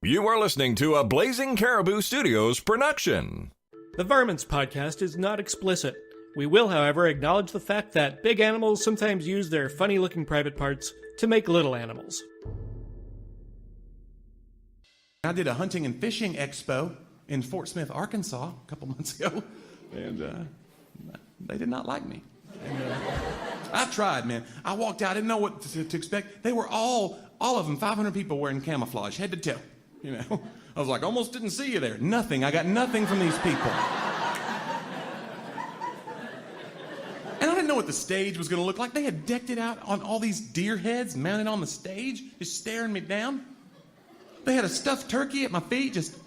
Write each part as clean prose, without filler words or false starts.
You are listening to a Blazing Caribou Studios production. The Varmints podcast is not explicit. We will, however, acknowledge the fact that big animals sometimes use their funny-looking private parts to make little animals. I did a hunting and fishing expo in Fort Smith, Arkansas, a couple months ago, and they did not like me. And, I tried, man. I walked out, I didn't know what to expect. They were all of them, 500 people wearing camouflage, head to toe. You know, I was like, almost didn't see you there. Nothing. I got nothing from these people. And I didn't know what the stage was going to look like. They had decked it out on all these deer heads mounted on the stage, just staring me down. They had a stuffed turkey at my feet, just...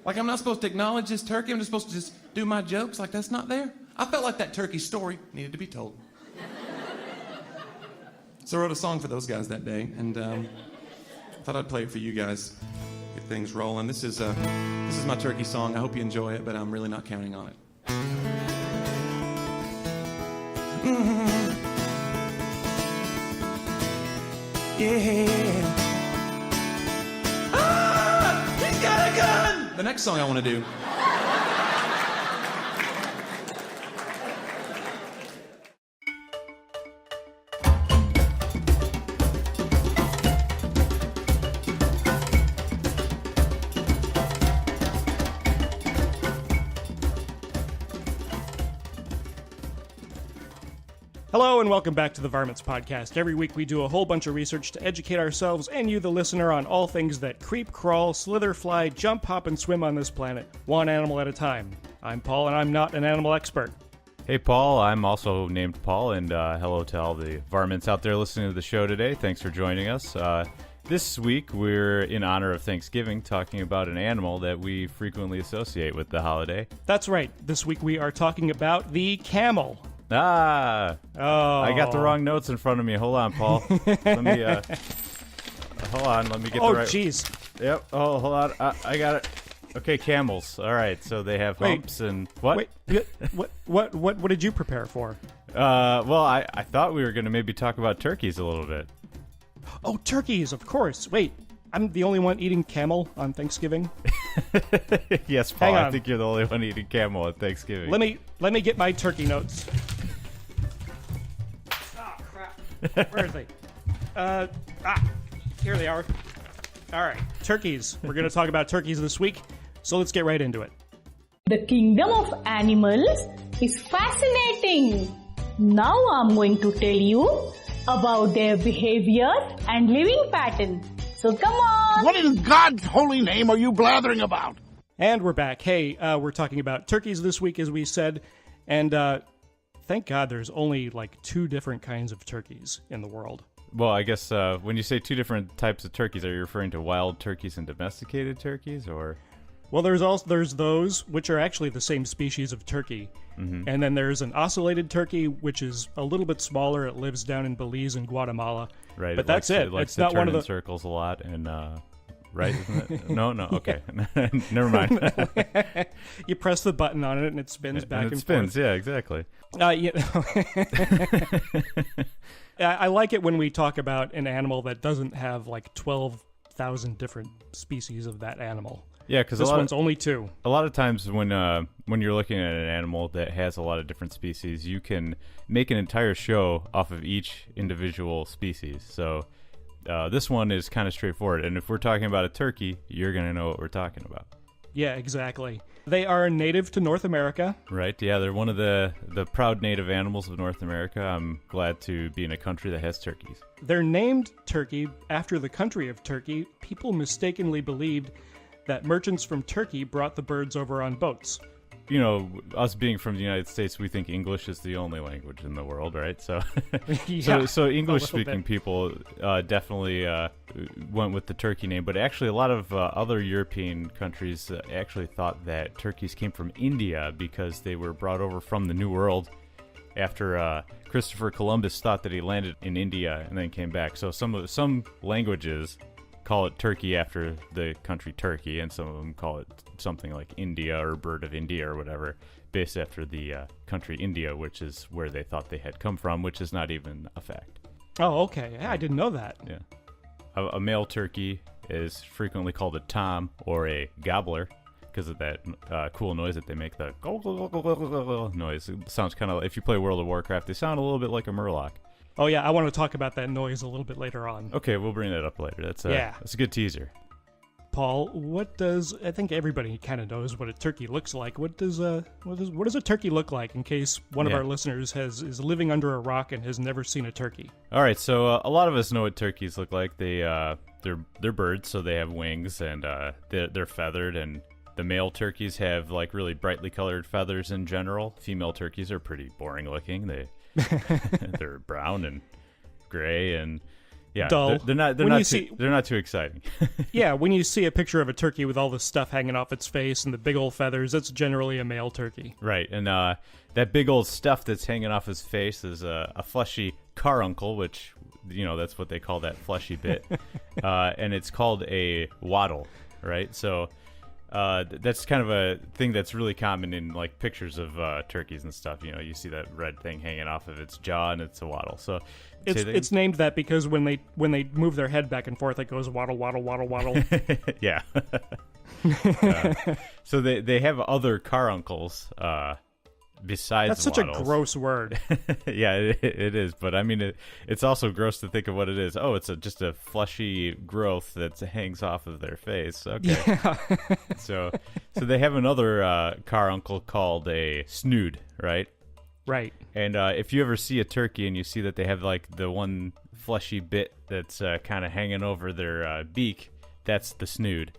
Like I'm not supposed to acknowledge this turkey. I'm just supposed to just do my jokes like that's not there. I felt like that turkey story needed to be told. So I wrote a song for those guys that day, and thought I'd play it for you guys, get things rolling. This is my turkey song. I hope you enjoy it, but I'm really not counting on it. Yeah. Ah! He's got a gun! The next song I want to do. Hello and welcome back to the Varmints podcast. Every week we do a whole bunch of research to educate ourselves and you, the listener, on all things that creep, crawl, slither, fly, jump, hop, and swim on this planet, one animal at a time. I'm Paul, and I'm not an animal expert. Hey, Paul. I'm also named Paul, and hello to all the varmints out there listening to the show today. Thanks for joining us. This week, we're in honor of Thanksgiving, talking about an animal that we frequently associate with the holiday. That's right. This week we are talking about the camel. Oh. I got the wrong notes in front of me. Hold on, Paul. Let me, hold on. Let me get the right... Oh, jeez. Yep. Oh, hold on. I got it. Okay, camels. All right. So they have humps and... What? Wait, what did you prepare for? Well, I thought we were going to maybe talk about turkeys a little bit. Oh, turkeys, of course. Wait, I'm the only one eating camel on Thanksgiving? Yes, Paul. I think you're the only one eating camel at Thanksgiving. Let me get my turkey notes. Oh, crap. Where are they? Here they are. All right, turkeys. We're going to talk about turkeys this week, so let's get right into it. The kingdom of animals is fascinating. Now I'm going to tell you about their behavior and living pattern. So come on! What in God's holy name are you blathering about? And we're back. Hey, we're talking about turkeys this week, as we said, and thank God there's only like 2 different kinds of turkeys in the world. Well, I guess when you say 2 different types of turkeys, are you referring to wild turkeys and domesticated turkeys, or? Well, there's those which are actually the same species of turkey, and then there's an ocellated turkey, which is a little bit smaller. It lives down in Belize and Guatemala. Right, but that's it. It likes it's to not turn one of the in circles a lot, and right? Isn't it? No, okay, never mind. You press the button on it, and it spins back and it spins. forth. Yeah, exactly. I like it when we talk about an animal that doesn't have like 12,000 different species of that animal. Yeah, because this one's only 2. A lot of times when you're looking at an animal that has a lot of different species, you can make an entire show off of each individual species. So this one is kind of straightforward. And if we're talking about a turkey, you're going to know what we're talking about. Yeah, exactly. They are native to North America. Right, yeah, they're one of the proud native animals of North America. I'm glad to be in a country that has turkeys. They're named Turkey after the country of Turkey. People mistakenly believed that merchants from Turkey brought the birds over on boats. You know, us being from the United States, we think English is the only language in the world, right? So, so English-speaking people definitely went with the turkey name. But actually, a lot of other European countries actually thought that turkeys came from India because they were brought over from the New World after Christopher Columbus thought that he landed in India and then came back. So some languages call it turkey after the country Turkey, and some of them call it something like India or bird of India or whatever, based after the country India, which is where they thought they had come from, which is not even a fact. Oh, okay. Yeah, I didn't know that. Yeah. a male turkey is frequently called a tom or a gobbler because of that cool noise that they make, the noise. It sounds kind of, if you play World of Warcraft, they sound a little bit like a murloc. Oh, yeah, I want to talk about that noise a little bit later on. Okay, we'll bring that up later. That's a good teaser. Paul, I think everybody kind of knows what a turkey looks like. What does a turkey look like, in case one of our listeners is living under a rock and has never seen a turkey? All right, so a lot of us know what turkeys look like. They're birds, so they have wings, and they're feathered, and the male turkeys have like really brightly colored feathers in general. Female turkeys are pretty boring looking. They're brown and gray and dull. They're not too exciting. Yeah, when you see a picture of a turkey with all the stuff hanging off its face and the big old feathers, that's generally a male turkey. Right, and that big old stuff that's hanging off his face is a fleshy caruncle, which that's what they call that fleshy bit, and it's called a wattle. Right, so. That's kind of a thing that's really common in like pictures of turkeys and stuff. You see that red thing hanging off of its jaw, and it's a wattle. So it's named that because when they move their head back and forth, it goes waddle, waddle, waddle, waddle. Yeah. So they have other caruncles besides that's such waddles. A gross word. Yeah, it is. But I mean, it's also gross to think of what it is. Oh, it's just a fleshy growth that hangs off of their face. Okay. Yeah. So they have another caruncle called a snood, right? Right. And if you ever see a turkey and you see that they have like the one fleshy bit that's kind of hanging over their beak, that's the snood.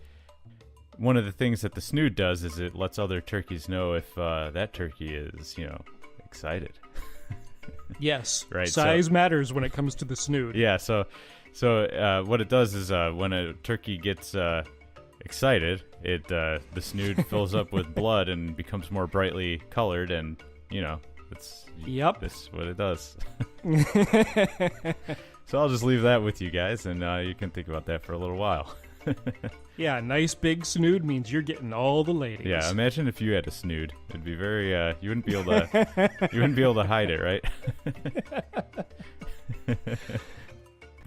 One of the things that the snood does is it lets other turkeys know if that turkey is, excited. Yes. Right. Size matters when it comes to the snood. Yeah. So what it does is when a turkey gets excited, the snood fills up with blood and becomes more brightly colored, and that's what it does. So I'll just leave that with you guys, and you can think about that for a little while. Yeah, nice big snood means you're getting all the ladies. Yeah, imagine if you had a snood. It'd be very you wouldn't be able to hide it, right?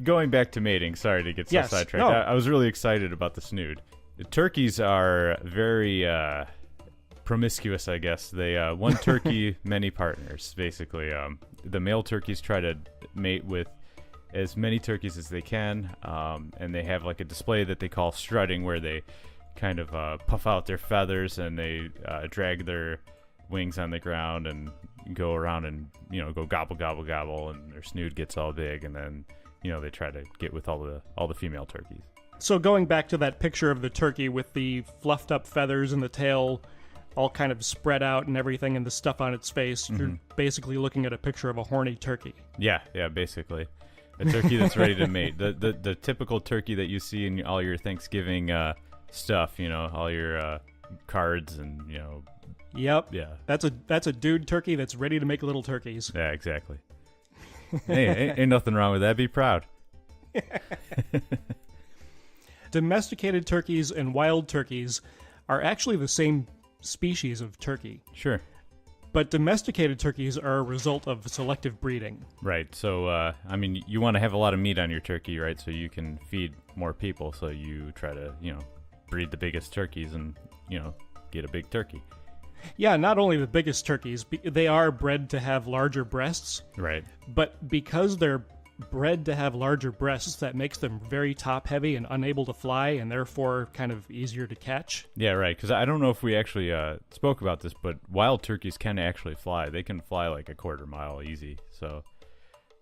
Going back to mating, sorry to get so sidetracked. No. I was really excited about the snood. The turkeys are very promiscuous, I guess. They one turkey, many partners, basically. The male turkeys try to mate with as many turkeys as they can, and they have like a display that they call strutting, where they kind of puff out their feathers and they drag their wings on the ground and go around and go gobble gobble gobble, and their snood gets all big, and then they try to get with all the female turkeys. So going back to that picture of the turkey with the fluffed up feathers and the tail all kind of spread out and everything, and the stuff on its face, you're basically looking at a picture of a horny turkey. Yeah, basically. A turkey that's ready to mate. The typical turkey that you see in all your Thanksgiving stuff, all your cards and, Yep. Yeah. That's a dude turkey that's ready to make little turkeys. Yeah, exactly. Hey, ain't nothing wrong with that. Be proud. Domesticated turkeys and wild turkeys are actually the same species of turkey. Sure. But domesticated turkeys are a result of selective breeding. Right. So, you want to have a lot of meat on your turkey, right? So you can feed more people. So you try to, breed the biggest turkeys and, get a big turkey. Yeah, not only the biggest turkeys, they are bred to have larger breasts. Right. But because they're bred to have larger breasts, that makes them very top-heavy and unable to fly, and therefore kind of easier to catch. Yeah, right, because I don't know if we actually spoke about this, but wild turkeys can actually fly. They can fly like a quarter mile easy, so...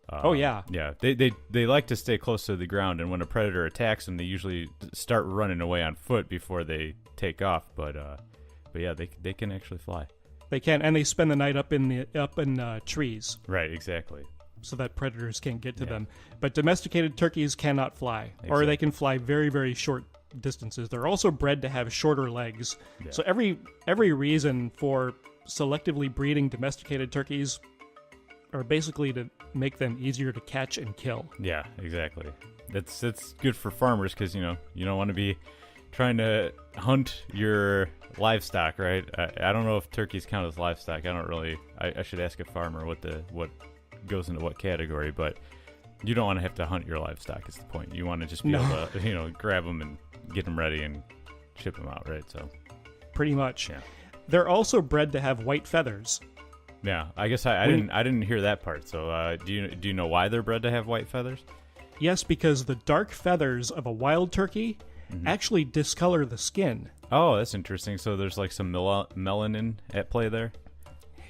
oh, yeah. Yeah, they like to stay close to the ground, and when a predator attacks them, they usually start running away on foot before they take off, but yeah, they can actually fly. They can, and they spend the night up in trees. Right, exactly. So that predators can't get to them. But domesticated turkeys cannot fly, exactly. Or they can fly very, very short distances. They're also bred to have shorter legs. Yeah. So every reason for selectively breeding domesticated turkeys are basically to make them easier to catch and kill. Yeah, exactly. That's good for farmers because you don't want to be trying to hunt your livestock, right? I don't know if turkeys count as livestock. I don't really. I should ask a farmer what goes into what category, but You don't want to have to hunt your livestock is the point. You want to just be able to, grab them and get them ready and ship them out, right? So, pretty much. Yeah. They're also bred to have white feathers. Yeah, I guess I didn't hear that part. So, do you know why they're bred to have white feathers? Yes, because the dark feathers of a wild turkey actually discolor the skin. Oh, that's interesting. So there's like some melanin at play there.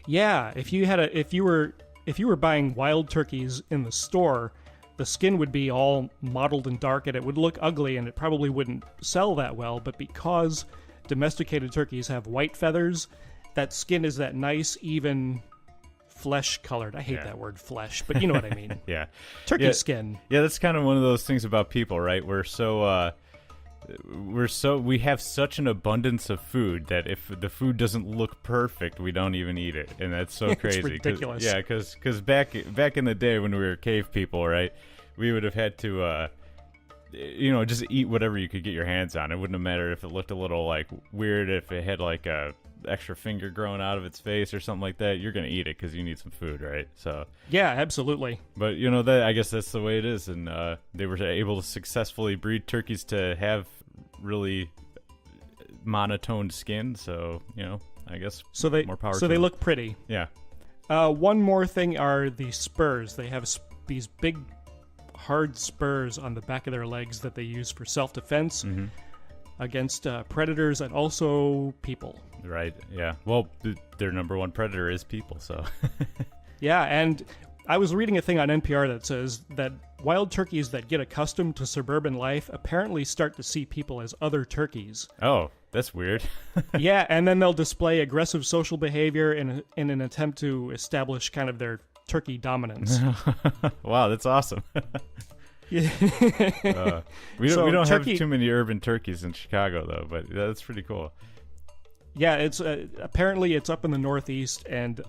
Yeah, if you were buying wild turkeys in the store, the skin would be all mottled and dark, and it would look ugly, and it probably wouldn't sell that well. But because domesticated turkeys have white feathers, that skin is that nice, even flesh-colored. I hate that word, flesh, but you know what I mean. Yeah. Turkey skin. Yeah, that's kind of one of those things about people, right? We have such an abundance of food that if the food doesn't look perfect, we don't even eat it, and that's so crazy. It's ridiculous. Because back in the day when we were cave people, right, we would have had to just eat whatever you could get your hands on. It wouldn't have mattered if it looked a little like weird, if it had like a extra finger growing out of its face or something like that. You're gonna eat it because you need some food, right? So yeah, absolutely. But that I guess that's the way it is, and they were able to successfully breed turkeys to have really monotone skin. So I guess more power. So they look pretty. Yeah. One more thing are the spurs. They have these big, hard spurs on the back of their legs that they use for self-defense against predators and also people. Right, yeah. Well, their number one predator is people, so... Yeah, and I was reading a thing on NPR that says that wild turkeys that get accustomed to suburban life apparently start to see people as other turkeys. Oh, that's weird. Yeah, and then they'll display aggressive social behavior in an attempt to establish kind of their turkey dominance. Wow, that's awesome. Yeah. We don't have too many urban turkeys in Chicago, though, but that's pretty cool. Yeah, it's apparently it's up in the Northeast, and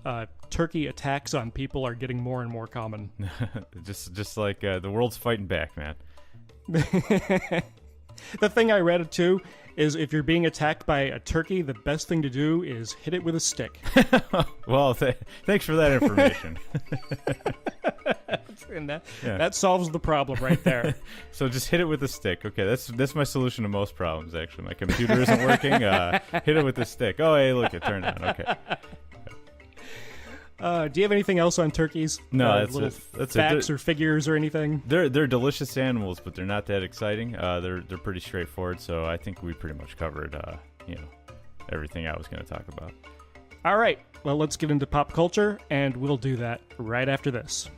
turkey attacks on people are getting more and more common. just like the world's fighting back, man. The thing I read too is if you're being attacked by a turkey, the best thing to do is hit it with a stick. Well, thanks for that information. And that solves the problem right there. So just hit it with a stick. Okay, that's my solution to most problems, actually. My computer isn't working. Hit it with a stick. Oh, hey, look, it turned on. Okay. Do you have anything else on turkeys? No, that's facts or figures or anything? They're delicious animals, but they're not that exciting. They're pretty straightforward, so I think we pretty much covered everything I was going to talk about. All right, well, let's get into pop culture, and we'll do that right after this.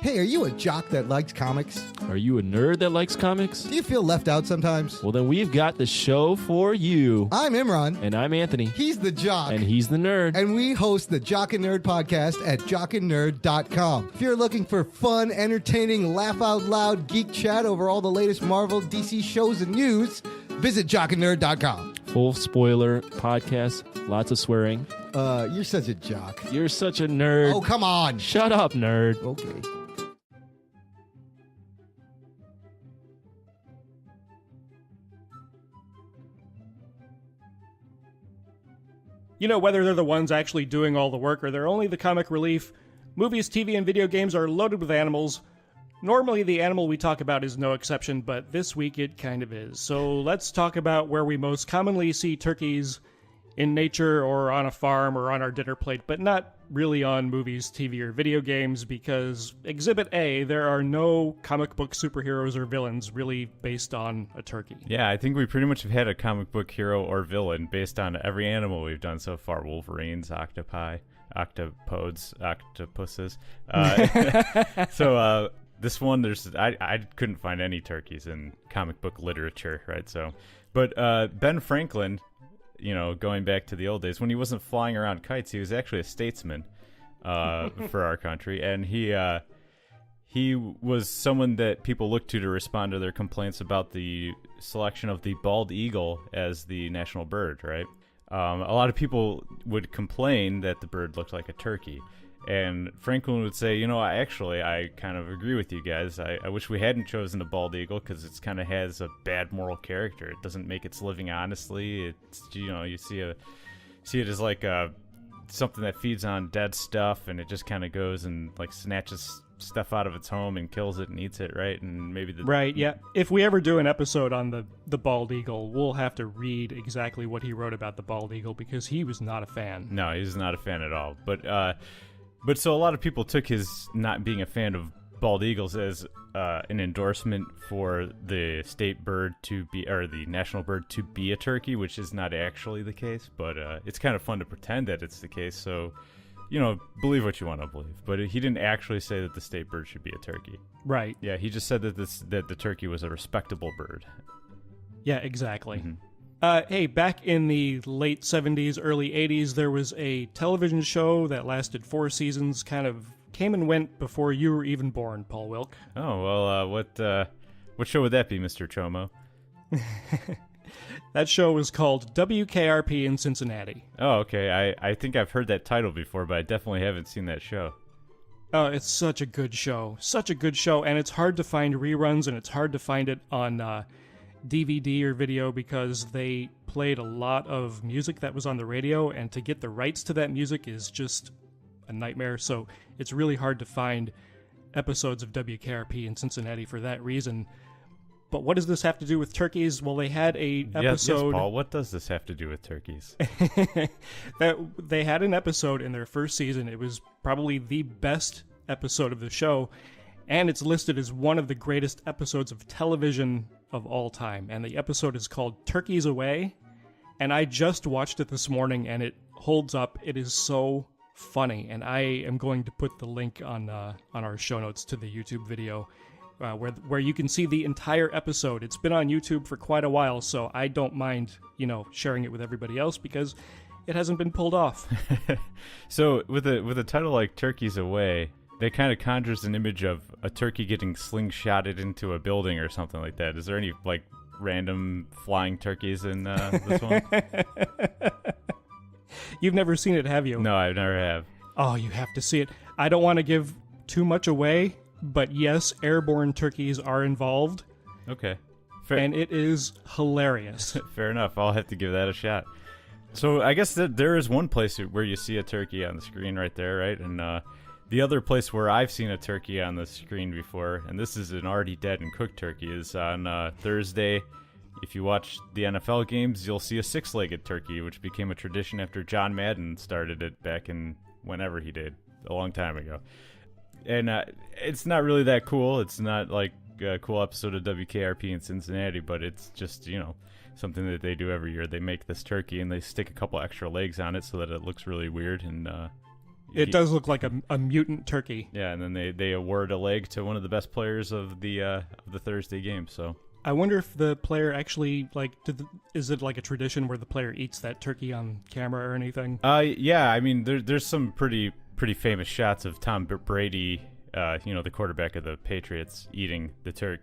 Hey, are you a jock that likes comics? Are you a nerd that likes comics? Do you feel left out sometimes? Well, then we've got the show for you. I'm Imran. And I'm Anthony. He's the jock. And he's the nerd. And we host the Jock and Nerd podcast at jockandnerd.com. If you're looking for fun, entertaining, laugh-out-loud geek chat over all the latest Marvel, DC shows and news, visit jockandnerd.com. Full spoiler podcast, lots of swearing. You're such a jock. You're such a nerd. Oh, come on. Shut up, nerd. Okay. Whether they're the ones actually doing all the work or they're only the comic relief, movies, TV, and video games are loaded with animals. Normally, the animal we talk about is no exception, but this week it kind of is. So let's talk about where we most commonly see turkeys in nature or on a farm or on our dinner plate, but not really on movies, TV, or video games, because Exhibit A, there are no comic book superheroes or villains really based on a turkey. Yeah, I think we pretty much have had a comic book hero or villain based on every animal we've done so far. Wolverines, octopi, octopodes, octopuses. So this one, I couldn't find any turkeys in comic book literature, right? So, but Ben Franklin, going back to the old days, when he wasn't flying around kites, he was actually a statesman for our country, and he was someone that people looked to respond to their complaints about the selection of the bald eagle as the national bird, right? A lot of people would complain that the bird looked like a turkey, and Franklin would say, I kind of agree with you guys. I wish we hadn't chosen a bald eagle because it kind of has a bad moral character. It doesn't make its living honestly. It's, you see it as like something that feeds on dead stuff, and it just kind of goes and like snatches stuff out of its home and kills it and eats it, right? And maybe Right, yeah. If we ever do an episode on the bald eagle, we'll have to read exactly what he wrote about the bald eagle because he was not a fan. No, he's not a fan at all. But so a lot of people took his not being a fan of bald eagles as an endorsement for the state bird to be, or the national bird to be a turkey, which is not actually the case. But it's kind of fun to pretend that it's the case. So, believe what you want to believe. But he didn't actually say that the state bird should be a turkey. Right. Yeah, he just said that that the turkey was a respectable bird. Yeah, exactly. Mm-hmm. Hey, back in the late 70s, early 80s, there was a television show that lasted 4 seasons, kind of came and went before you were even born, Paul Wilk. Oh, well, what show would that be, Mr. Chomo? That show was called WKRP in Cincinnati. Oh, okay. I think I've heard that title before, but I definitely haven't seen that show. Oh, it's such a good show. Such a good show, and it's hard to find reruns, and it's hard to find it on DVD or video because they played a lot of music that was on the radio, and to get the rights to that music is just a nightmare, so it's really hard to find episodes of WKRP in Cincinnati for that reason. But what does this have to do with turkeys? Well, they had a episode... Yes, Paul, what does this have to do with turkeys? They had an episode in their first season. It was probably the best episode of the show, and it's listed as one of the greatest episodes of television of all time. And the episode is called Turkeys Away, and I just watched it this morning, and it holds up. It is so funny, and I am going to put the link on our show notes to the YouTube video where you can see the entire episode. It's been on YouTube for quite a while, so I don't mind sharing it with everybody else because it hasn't been pulled off. So with a title like Turkeys Away, that kind of conjures an image of a turkey getting slingshotted into a building or something like that. Is there any random flying turkeys in this one? You've never seen it, have you? No, I never have. Oh, you have to see it. I don't want to give too much away, but yes, airborne turkeys are involved. Okay. And it is hilarious. Fair enough. I'll have to give that a shot. So I guess that there is one place where you see a turkey on the screen right there, right? And the other place where I've seen a turkey on the screen before, and this is an already dead and cooked turkey, is on Thursday. If you watch the NFL games, you'll see a 6-legged turkey, which became a tradition after John Madden started it back in whenever he did, a long time ago. And it's not really that cool. It's not like a cool episode of WKRP in Cincinnati, but it's just, something that they do every year. They make this turkey, and they stick a couple extra legs on it so that it looks really weird. And it does look like a mutant turkey. Yeah, and then they award a leg to one of the best players of the Thursday game, so... I wonder if the player actually, is it like a tradition where the player eats that turkey on camera or anything? Yeah, I mean, there's some pretty famous shots of Tom Brady, the quarterback of the Patriots, eating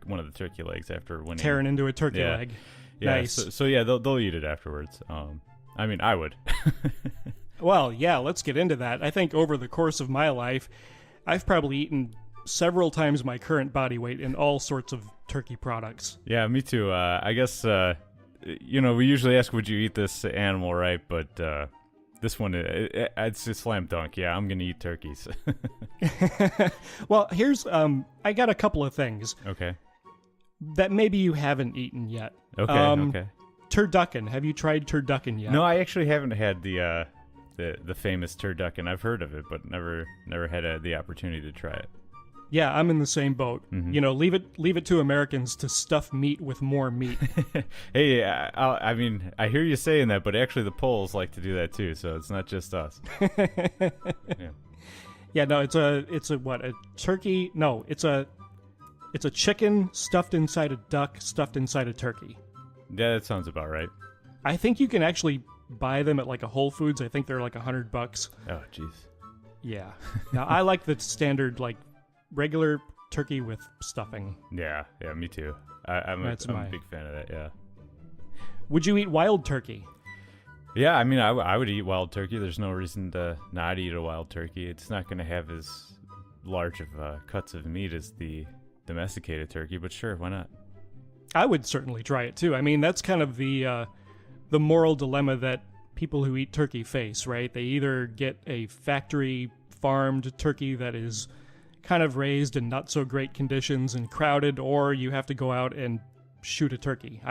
one of the turkey legs after winning. Tearing into a turkey leg. Yeah, nice. So yeah, they'll eat it afterwards. I mean, I would. Well, yeah, let's get into that. I think over the course of my life, I've probably eaten several times my current body weight in all sorts of turkey products. Yeah, me too. I guess, we usually ask, would you eat this animal, right? But this one, it's a slam dunk. Yeah, I'm going to eat turkeys. Well, here's, I got a couple of things. Okay. That maybe you haven't eaten yet. Okay, okay. Turducken. Have you tried turducken yet? No, I actually haven't had the famous turducken. I've heard of it, but never had the opportunity to try it. Yeah, I'm in the same boat. Mm-hmm. Leave it to Americans to stuff meat with more meat. Hey, I mean, I hear you saying that, but actually the Poles like to do that too, so it's not just us. Yeah. Yeah, no, it's a turkey? No, it's a chicken stuffed inside a duck, stuffed inside a turkey. Yeah, that sounds about right. I think you can actually buy them at a Whole Foods. I think they're $100. Oh, jeez. Yeah. Now I like the standard regular turkey with stuffing. Yeah, me too. I'm a big fan of that, yeah. Would you eat wild turkey? Yeah, I mean, I would eat wild turkey. There's no reason to not eat a wild turkey. It's not going to have as large of cuts of meat as the domesticated turkey, but sure, why not? I would certainly try it too. I mean, that's kind of the moral dilemma that people who eat turkey face, right? They either get a factory farmed turkey that is kind of raised in not so great conditions and crowded, or you have to go out and shoot a turkey.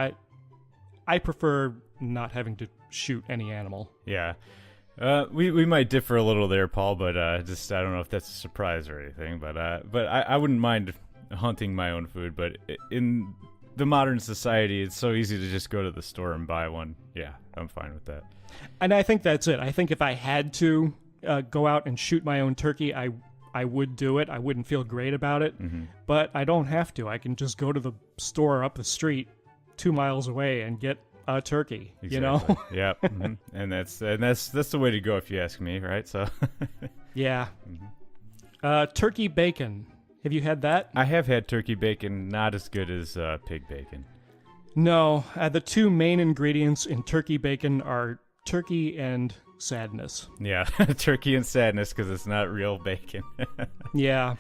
I prefer not having to shoot any animal. Yeah. We might differ a little there, Paul, but I don't know if that's a surprise or anything, but I wouldn't mind hunting my own food, but in the modern society, it's so easy to just go to the store and buy one. Yeah, I'm fine with that. And I think that's it. I think if I had to go out and shoot my own turkey, I would do it. I wouldn't feel great about it, but I don't have to. I can just go to the store up the street 2 miles away and get a turkey, exactly. You know? Yeah. And that's the way to go if you ask me, right? So yeah. Turkey bacon. Have you had that? I have had turkey bacon, not as good as pig bacon. No. The two main ingredients in turkey bacon are turkey and sadness. Yeah, turkey and sadness because it's not real bacon. Yeah.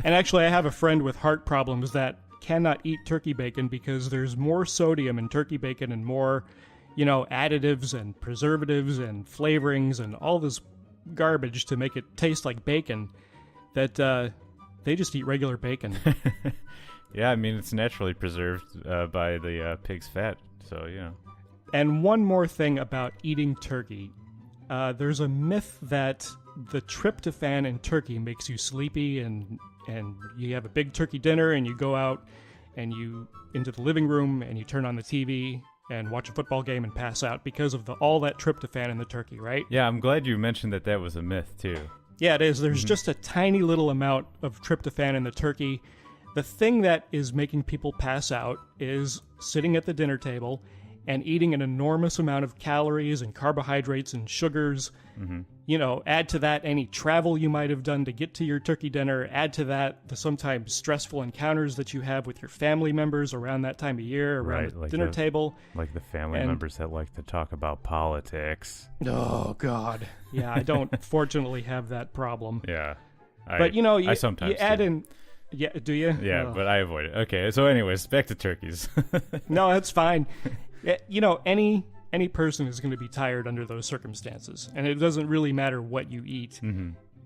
And actually, I have a friend with heart problems that cannot eat turkey bacon because there's more sodium in turkey bacon and more, additives and preservatives and flavorings and all this garbage to make it taste like bacon that they just eat regular bacon. Yeah, I mean, it's naturally preserved by the pig's fat, so, And one more thing about eating turkey. There's a myth that the tryptophan in turkey makes you sleepy, and you have a big turkey dinner, and you go out and you into the living room, and you turn on the TV and watch a football game and pass out because of all that tryptophan in the turkey, right? Yeah, I'm glad you mentioned that was a myth, too. Yeah, it is. There's just a tiny little amount of tryptophan in the turkey. The thing that is making people pass out is sitting at the dinner table and eating an enormous amount of calories and carbohydrates and sugars. Add to that any travel you might have done to get to your turkey dinner. Add to that the sometimes stressful encounters that you have with your family members around that time of year, around the dinner table. Like the family members that like to talk about politics. Oh, God. Yeah, I don't fortunately have that problem. Yeah. But, I sometimes you add in... Yeah, do you? Yeah, but I avoid it. Okay, so anyways, back to turkeys. No, that's fine. Any person is going to be tired under those circumstances, and it doesn't really matter what you eat.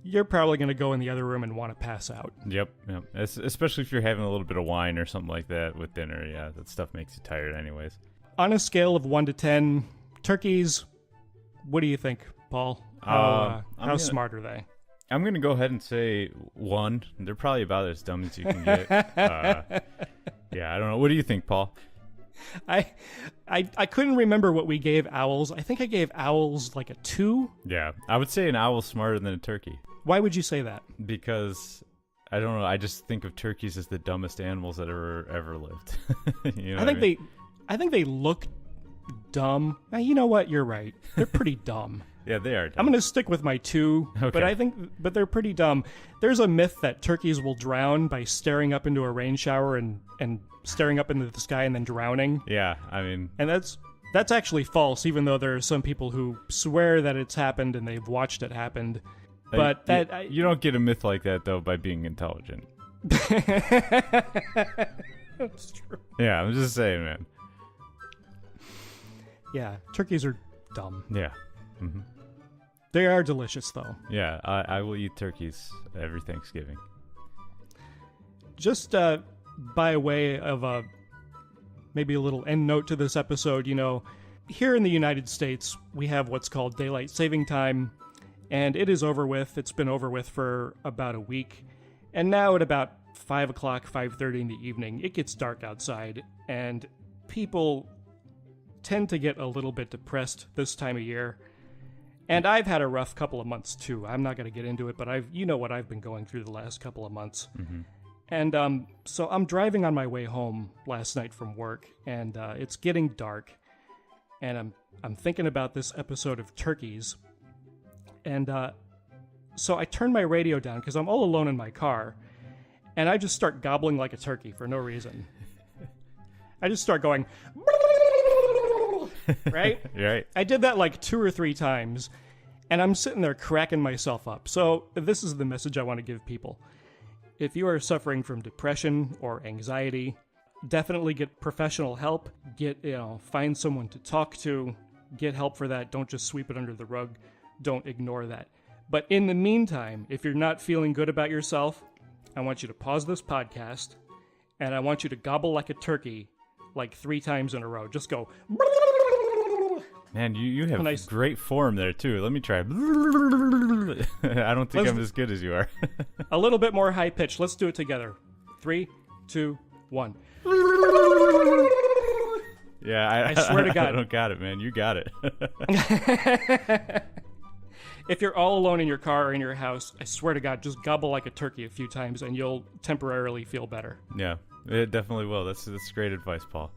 You're probably going to go in the other room and want to pass out. Yep. Especially if you're having a little bit of wine or something like that with dinner. Yeah, that stuff makes you tired anyways. On a scale of 1 to 10, turkeys, what do you think, Paul? How smart are they? I'm going to go ahead and say 1. They're probably about as dumb as you can get. Yeah, I don't know. What do you think, Paul? I couldn't remember what we gave owls. I think I gave owls like a 2. Yeah, I would say an owl's smarter than a turkey. Why would you say that? Because, I don't know, I just think of turkeys as the dumbest animals that ever lived. I think they look dumb. Now, you know what? You're right. They're pretty dumb. Yeah, they are dumb. I'm going to stick with my 2, okay. but they're pretty dumb. There's a myth that turkeys will drown by staring up into a rain shower and staring up into the sky and then drowning. Yeah, I mean... And that's actually false, even though there are some people who swear that it's happened and they've watched it happen. But you don't get a myth like that, though, by being intelligent. That's true. Yeah, I'm just saying, man. Yeah, turkeys are dumb. Yeah. Mm-hmm. They are delicious, though. Yeah, I will eat turkeys every Thanksgiving. Just by way of maybe a little end note to this episode, here in the United States, we have what's called daylight saving time, and it is over with. It's been over with for about a week. And now at about 5 o'clock, 5:30 in the evening, it gets dark outside, and people tend to get a little bit depressed this time of year. And I've had a rough couple of months, too. I'm not going to get into it, but what I've been going through the last couple of months. Mm-hmm. And so I'm driving on my way home last night from work, and it's getting dark. And I'm thinking about this episode of Turkeys. And so I turn my radio down because I'm all alone in my car, and I just start gobbling like a turkey for no reason. I just start going... Right? Right. I did that like 2 or 3 times, and I'm sitting there cracking myself up. So this is the message I want to give people. If you are suffering from depression or anxiety, definitely get professional help. Find someone to talk to. Get help for that. Don't just sweep it under the rug. Don't ignore that. But in the meantime, if you're not feeling good about yourself, I want you to pause this podcast, and I want you to gobble like a turkey like 3 times in a row. Just go. Man, you have nice. Great form there, too. Let me try. I don't think I'm as good as you are. A little bit more high pitch. Let's do it together. 3, 2, 1. Yeah, I swear to God. I don't got it, man. You got it. If you're all alone in your car or in your house, I swear to God, just gobble like a turkey a few times and you'll temporarily feel better. Yeah, it definitely will. That's great advice, Paul.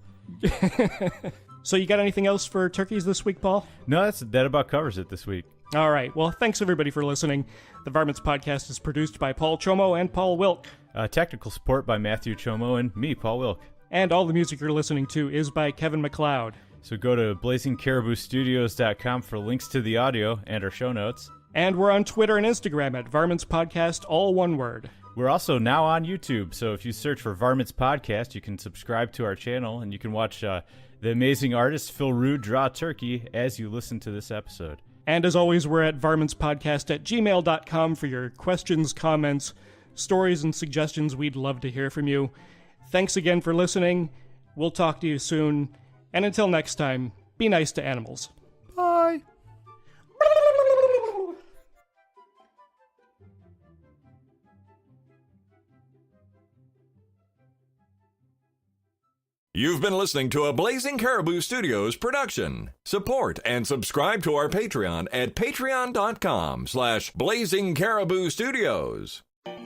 So you got anything else for turkeys this week, Paul? No, that about covers it this week. All right. Well, thanks everybody for listening. The Varmints Podcast is produced by Paul Chomo and Paul Wilk. Technical support by Matthew Chomo and me, Paul Wilk. And all the music you're listening to is by Kevin MacLeod. So go to blazingcariboustudios.com for links to the audio and our show notes. And we're on Twitter and Instagram at Varmints Podcast, all one word. We're also now on YouTube, so if you search for Varmints Podcast, you can subscribe to our channel, and you can watch the amazing artist Phil Rood draw turkey as you listen to this episode. And as always, we're at varmintspodcast@gmail.com for your questions, comments, stories, and suggestions. We'd love to hear from you. Thanks again for listening. We'll talk to you soon. And until next time, be nice to animals. Bye. You've been listening to a Blazing Caribou Studios production. Support and subscribe to our Patreon at patreon.com/Blazing Caribou Studios. Any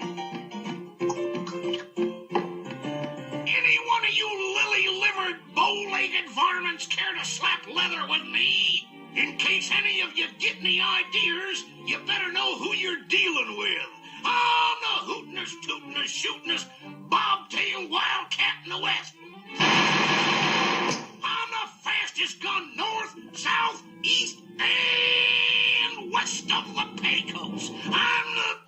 one of you lily-livered, bow-legged varmints care to slap leather with me? In case any of you get any ideas, you better know who you're dealing with. I'm the hootin'est, tootin'est, shootin'est, bobtail wildcat in the West. I'm the fastest gun north, south, east, and west of the Pecos. I'm the...